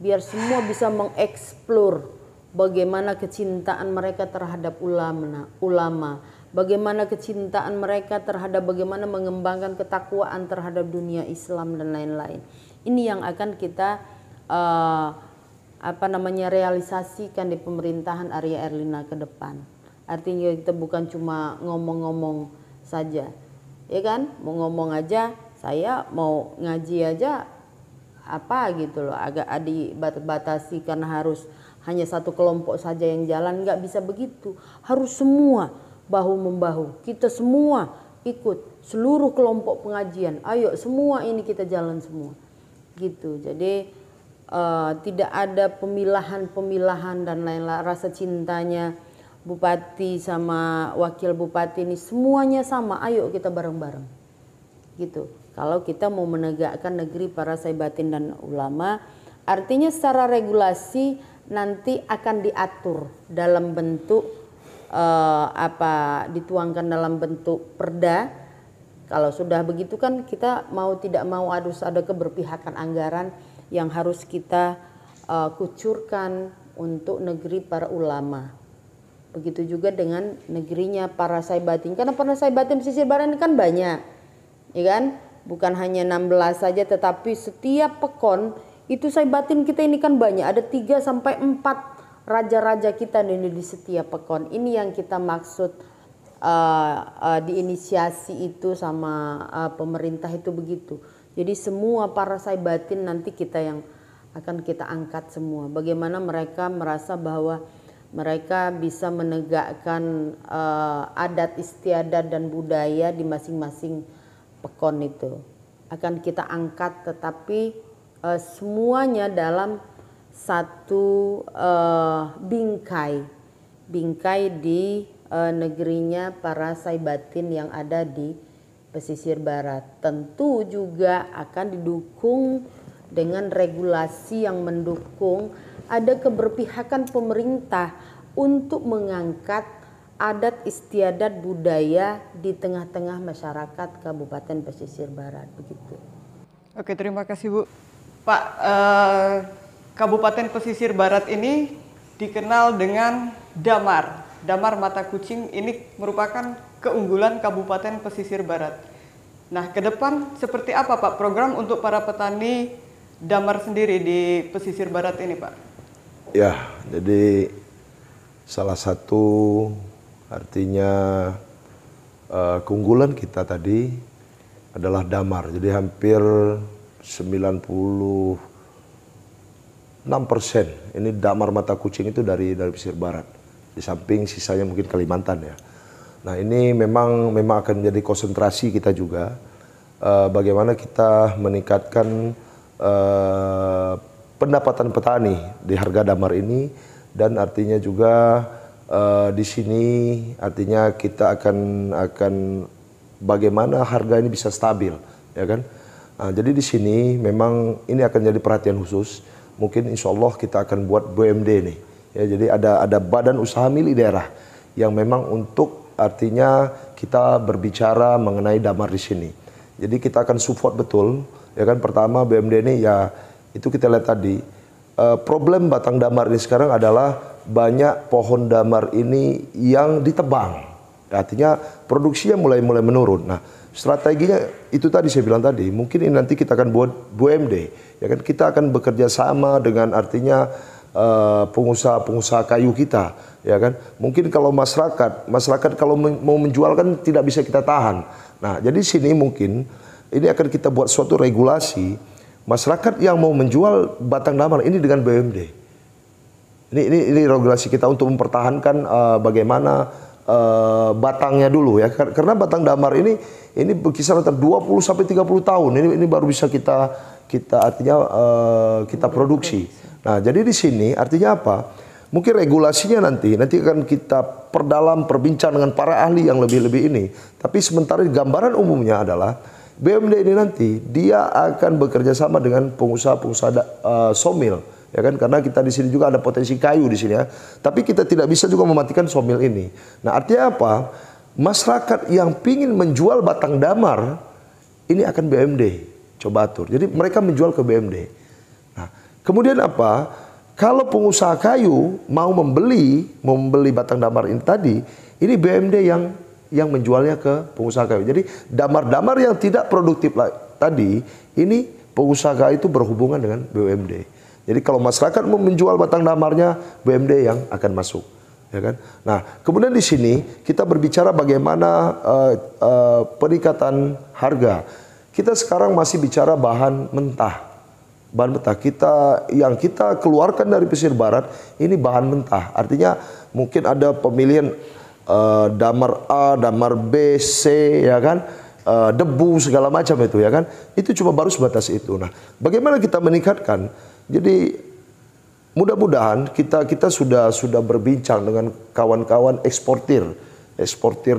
biar semua bisa mengeksplor bagaimana kecintaan mereka terhadap ulama, bagaimana kecintaan mereka terhadap bagaimana mengembangkan ketakwaan terhadap dunia Islam dan lain-lain. Ini yang akan kita realisasikan di pemerintahan Arya Erlina ke depan. Artinya kita bukan cuma ngomong-ngomong saja, ya kan? Mau ngomong aja, saya mau ngaji aja apa gitu loh, agak dibatasi karena harus hanya satu kelompok saja yang jalan, nggak bisa begitu. Harus semua bahu membahu, kita semua ikut seluruh kelompok pengajian, ayo semua ini kita jalan semua gitu. Jadi tidak ada pemilahan dan lain-lain. Rasa cintanya bupati sama wakil bupati ini semuanya sama, ayo kita bareng-bareng gitu. Kalau kita mau menegakkan negeri para saibatin dan ulama, artinya secara regulasi nanti akan diatur dalam bentuk dituangkan dalam bentuk perda. Kalau sudah begitu kan kita mau tidak mau harus ada keberpihakan anggaran yang harus kita kucurkan untuk negeri para ulama. Begitu juga dengan negerinya para saibatin, karena para saibatin pesisir barat ini kan banyak, ya kan? Bukan hanya 16 saja, tetapi setiap pekon itu saibatin kita ini kan banyak, ada 3 sampai 4 raja-raja kita ini di setiap pekon. Ini yang kita maksud diinisiasi itu sama pemerintah itu begitu. Jadi semua para saibatin nanti kita yang akan kita angkat semua. Bagaimana mereka merasa bahwa mereka bisa menegakkan adat istiadat dan budaya di masing-masing pekon itu. Akan kita angkat, tetapi semuanya dalam satu bingkai di negerinya para saibatin yang ada di pesisir barat. Tentu juga akan didukung dengan regulasi yang mendukung ada keberpihakan pemerintah untuk mengangkat adat istiadat budaya di tengah-tengah masyarakat Kabupaten Pesisir Barat begitu. Oke, terima kasih Bu. Pak, Kabupaten Pesisir Barat ini dikenal dengan damar. Damar mata kucing ini merupakan keunggulan Kabupaten Pesisir Barat. Nah, ke depan seperti apa Pak program untuk para petani damar sendiri di Pesisir Barat ini Pak? Ya, jadi salah satu artinya keunggulan kita tadi adalah damar. Jadi hampir 96% ini damar mata kucing itu dari pesisir barat. Di samping sisanya mungkin Kalimantan ya. Nah ini memang akan menjadi konsentrasi kita juga. Bagaimana kita meningkatkan pendapatan petani di harga damar ini, dan artinya juga di sini artinya kita akan bagaimana harga ini bisa stabil, ya kan? Nah, jadi di sini memang ini akan jadi perhatian khusus. Mungkin insya Allah kita akan buat BUMD nih. Ya, jadi ada badan usaha milik daerah yang memang untuk artinya kita berbicara mengenai damar di sini. Jadi kita akan support betul, ya kan? Pertama BUMD ini ya itu kita lihat tadi. Problem batang damar ini sekarang adalah banyak pohon damar ini yang ditebang. Artinya produksinya mulai menurun. Nah, strateginya itu tadi saya bilang tadi, mungkin ini nanti kita akan buat BUMD. Ya kan, kita akan bekerja sama dengan artinya pengusaha-pengusaha kayu kita, ya kan. Mungkin kalau masyarakat kalau mau menjual kan tidak bisa kita tahan. Nah, jadi sini mungkin ini akan kita buat suatu regulasi. Masyarakat yang mau menjual batang damar ini dengan BUMD. Ini regulasi kita untuk mempertahankan bagaimana batangnya dulu ya. Karena batang damar ini berkisar antara 20 sampai 30 tahun. Ini baru bisa kita artinya kita produksi. Nah, jadi di sini artinya apa? Mungkin regulasinya nanti akan kita perdalam, perbincang dengan para ahli yang lebih ini. Tapi sementara gambaran umumnya adalah BUMD ini nanti dia akan bekerja sama dengan pengusaha-pengusaha sawmill, ya kan? Karena kita di sini juga ada potensi kayu di sini ya. Tapi kita tidak bisa juga mematikan sawmill ini. Nah, artinya apa? Masyarakat yang pingin menjual batang damar ini akan BUMD coba atur. Jadi mereka menjual ke BUMD. Nah, kemudian apa? Kalau pengusaha kayu mau membeli batang damar ini tadi, ini BUMD yang menjualnya ke pengusaha kayu. Jadi damar-damar yang tidak produktif tadi, ini pengusaha kayu itu berhubungan dengan BUMD. Jadi kalau masyarakat mau menjual batang damarnya, BUMD yang akan masuk, ya kan? Nah, kemudian di sini kita berbicara bagaimana peningkatan harga. Kita sekarang masih bicara bahan mentah. Bahan mentah yang kita keluarkan dari pesisir barat ini bahan mentah. Artinya mungkin ada pemilihan damar A, damar B, C, ya kan, debu segala macam itu, ya kan, itu cuma baru sebatas itu. Nah, bagaimana kita meningkatkan? Jadi mudah-mudahan kita sudah berbincang dengan kawan-kawan eksportir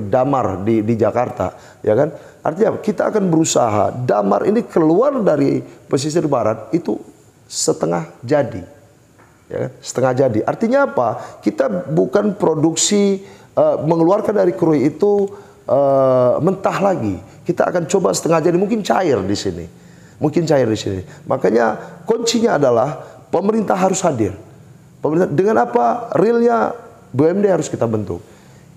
damar di Jakarta, ya kan. Artinya kita akan berusaha damar ini keluar dari pesisir barat itu setengah jadi, ya kan? Setengah jadi. Artinya apa? Kita bukan produksi mengeluarkan dari kruy itu mentah lagi. Kita akan coba setengah jadi, mungkin cair di sini. Mungkin cair di sini. Makanya kuncinya adalah pemerintah harus hadir. Pemerintah dengan apa? Realnya BUMD harus kita bentuk.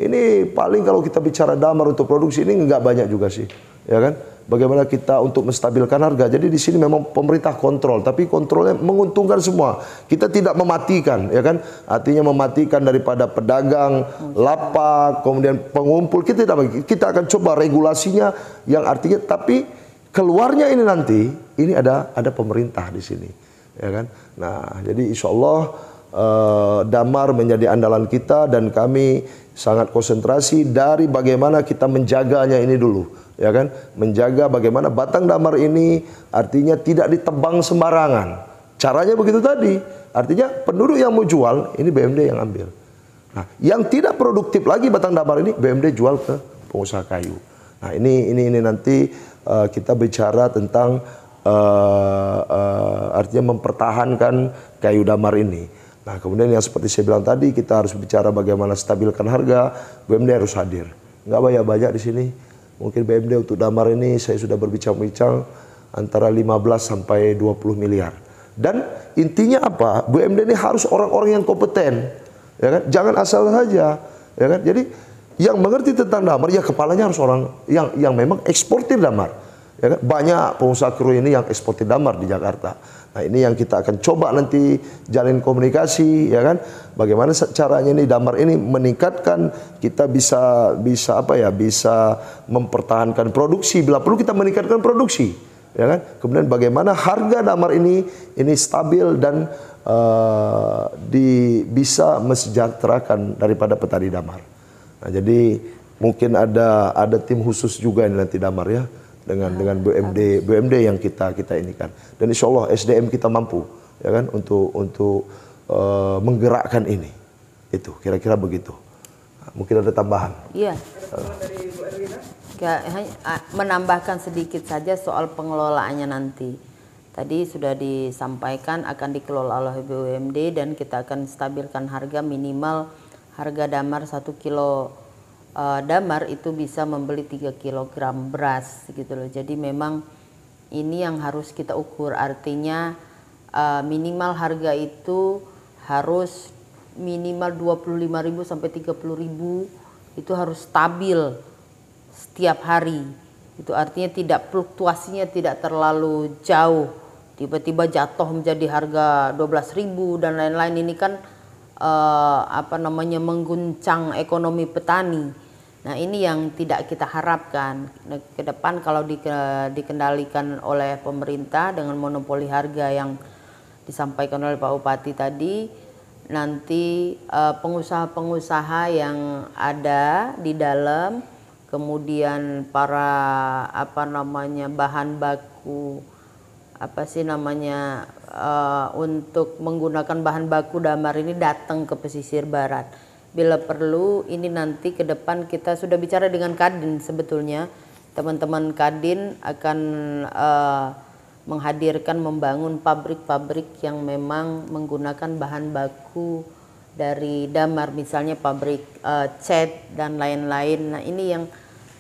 Ini paling kalau kita bicara damar untuk produksi ini nggak banyak juga sih, ya kan? Bagaimana kita untuk menstabilkan harga. Jadi di sini memang pemerintah kontrol, tapi kontrolnya menguntungkan semua. Kita tidak mematikan, ya kan? Artinya mematikan daripada pedagang, lapak, kemudian pengumpul. Kita akan coba regulasinya yang artinya, tapi keluarnya ini nanti ini ada pemerintah di sini, ya kan? Nah, jadi insya Allah damar menjadi andalan kita dan kami sangat konsentrasi dari bagaimana kita menjaganya ini dulu, ya kan, menjaga bagaimana batang damar ini artinya tidak ditebang sembarangan. Caranya begitu tadi, artinya penduduk yang mau jual ini BUMD yang ambil. Nah, yang tidak produktif lagi batang damar ini BUMD jual ke pengusaha kayu. Nah, ini nanti kita bicara tentang artinya mempertahankan kayu damar ini. Nah, kemudian yang seperti saya bilang tadi, kita harus bicara bagaimana stabilkan harga. BUMD harus hadir. Nggak banyak-banyak di sini. Mungkin BUMD untuk damar ini saya sudah berbincang-bincang antara 15 sampai 20 miliar. Dan intinya apa? BUMD ini harus orang-orang yang kompeten, ya kan? Jangan asal saja, ya kan? Jadi yang mengerti tentang damar, ya kepalanya harus orang yang memang eksportir damar. Ya kan? Banyak pengusaha kru ini yang eksportir damar di Jakarta. Nah, ini yang kita akan coba nanti jalin komunikasi, ya kan? Bagaimana caranya ini damar ini meningkatkan, kita bisa apa ya? Bisa mempertahankan produksi, bila perlu kita meningkatkan produksi, ya kan? Kemudian bagaimana harga damar ini stabil dan bisa mesejahterakan daripada petani damar. Nah, jadi mungkin ada tim khusus juga ini nanti damar, ya. Dengan BUMD yang kita ini kan, dan insya Allah SDM kita mampu, ya kan, untuk menggerakkan ini. Itu kira-kira begitu. Nah, mungkin ada tambahan. Iya. Menambahkan sedikit saja soal pengelolaannya nanti. Tadi sudah disampaikan akan dikelola oleh BUMD dan kita akan stabilkan harga minimal harga damar 1 kilo. Damar itu bisa membeli 3 kg beras gitu loh. Jadi memang ini yang harus kita ukur, artinya minimal harga itu harus minimal 25.000 sampai 30.000, itu harus stabil setiap hari. Itu artinya tidak fluktuasinya tidak terlalu jauh, tiba-tiba jatuh menjadi harga 12.000 dan lain-lain. Ini kan mengguncang ekonomi petani. Nah, ini yang tidak kita harapkan ke depan kalau dikendalikan oleh pemerintah dengan monopoli harga yang disampaikan oleh Pak Bupati tadi. Nanti pengusaha-pengusaha yang ada di dalam, kemudian para bahan baku untuk menggunakan bahan baku damar ini datang ke pesisir barat. Bila perlu ini nanti ke depan kita sudah bicara dengan Kadin, sebetulnya teman-teman Kadin akan menghadirkan membangun pabrik-pabrik yang memang menggunakan bahan baku dari damar, misalnya pabrik cat dan lain-lain. Nah, ini yang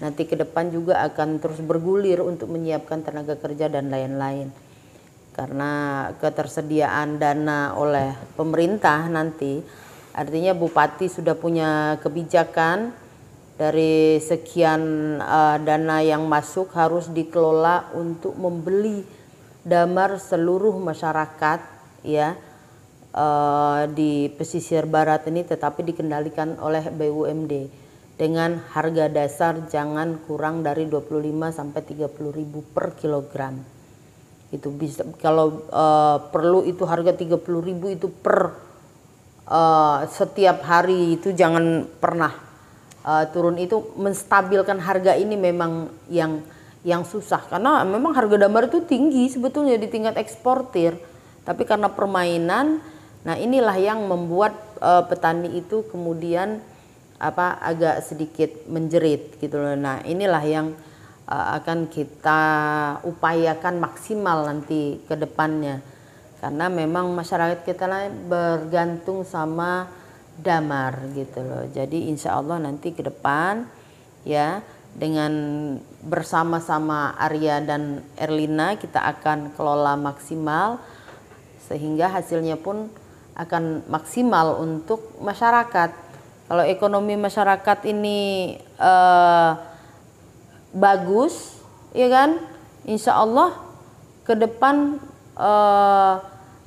nanti ke depan juga akan terus bergulir untuk menyiapkan tenaga kerja dan lain-lain. Karena ketersediaan dana oleh pemerintah nanti, artinya Bupati sudah punya kebijakan dari sekian dana yang masuk harus dikelola untuk membeli damar seluruh masyarakat, ya, di pesisir barat ini, tetapi dikendalikan oleh BUMD dengan harga dasar jangan kurang dari 25 sampai 30.000 per kilogram. Itu bisa kalau perlu itu harga 30.000 itu per setiap hari, itu jangan pernah turun itu menstabilkan harga ini memang yang susah, karena memang harga damar itu tinggi sebetulnya di tingkat eksportir, tapi karena permainan, nah inilah yang membuat petani itu kemudian agak sedikit menjerit gitu loh. Nah inilah yang akan kita upayakan maksimal nanti ke depannya, karena memang masyarakat kita bergantung sama damar gitu loh. Jadi insya Allah nanti ke depan ya, dengan bersama-sama Arya dan Erlina kita akan kelola maksimal, sehingga hasilnya pun akan maksimal untuk masyarakat. Kalau ekonomi masyarakat ini bagus, ya kan, insya Allah ke depan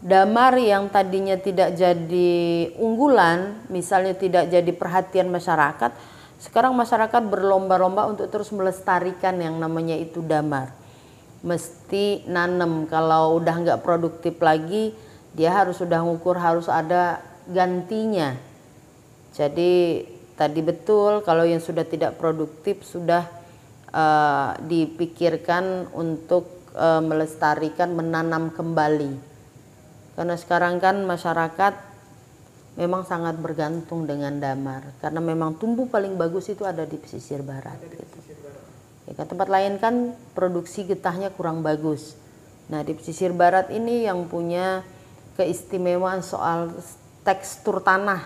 damar yang tadinya tidak jadi unggulan, misalnya tidak jadi perhatian masyarakat, sekarang masyarakat berlomba-lomba untuk terus melestarikan yang namanya itu damar. Mesti nanam, kalau udah nggak produktif lagi, dia harus sudah ngukur, harus ada gantinya. Jadi tadi betul, kalau yang sudah tidak produktif sudah dipikirkan untuk melestarikan, menanam kembali. Karena sekarang kan masyarakat memang sangat bergantung dengan damar, karena memang tumbuh paling bagus itu ada di pesisir barat. Gitu. Ya, kan tempat lain kan produksi getahnya kurang bagus. Nah di pesisir barat ini yang punya keistimewaan soal tekstur tanah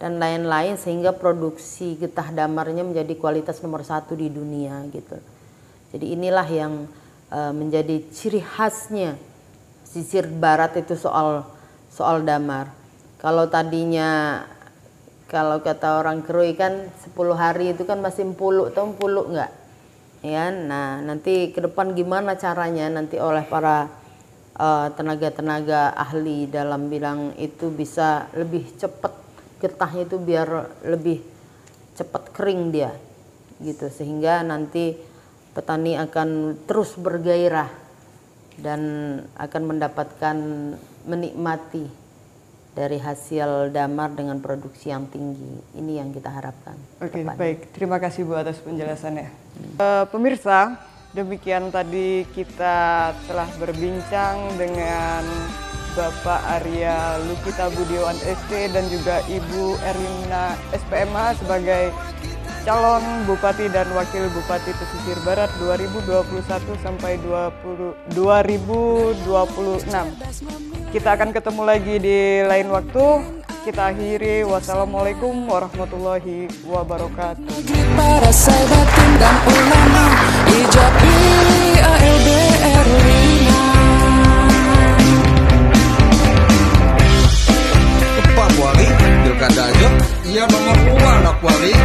dan lain-lain, sehingga produksi getah damarnya menjadi kualitas nomor 1 di dunia gitu. Jadi inilah yang menjadi ciri khasnya pesisir barat itu soal damar. Kalau tadinya, kalau kata orang Krui kan 10 hari itu kan masih empuluk, atau empuluk enggak? Ya, nah nanti ke depan gimana caranya nanti oleh para tenaga-tenaga ahli dalam bidang itu bisa lebih cepat getahnya itu, biar lebih cepat kering dia gitu, sehingga nanti petani akan terus bergairah dan akan mendapatkan, menikmati dari hasil damar dengan produksi yang tinggi. Ini yang kita harapkan. Oke, baik. Terima kasih Bu atas penjelasannya. Pemirsa, demikian tadi kita telah berbincang dengan Bapak Arya Lukita Budiawan SC dan juga Ibu Erlina SPMH sebagai calon Bupati dan Wakil Bupati Pesisir Barat 2021 sampai 2026. Kita akan ketemu lagi di lain waktu. Kita akhiri. Wassalamualaikum warahmatullahi wabarakatuh. Para sahabatin dan ulama, ijab pilih ALD Erlina. Pak Wali, pilkada aja, iya nomor 2 anak Wali.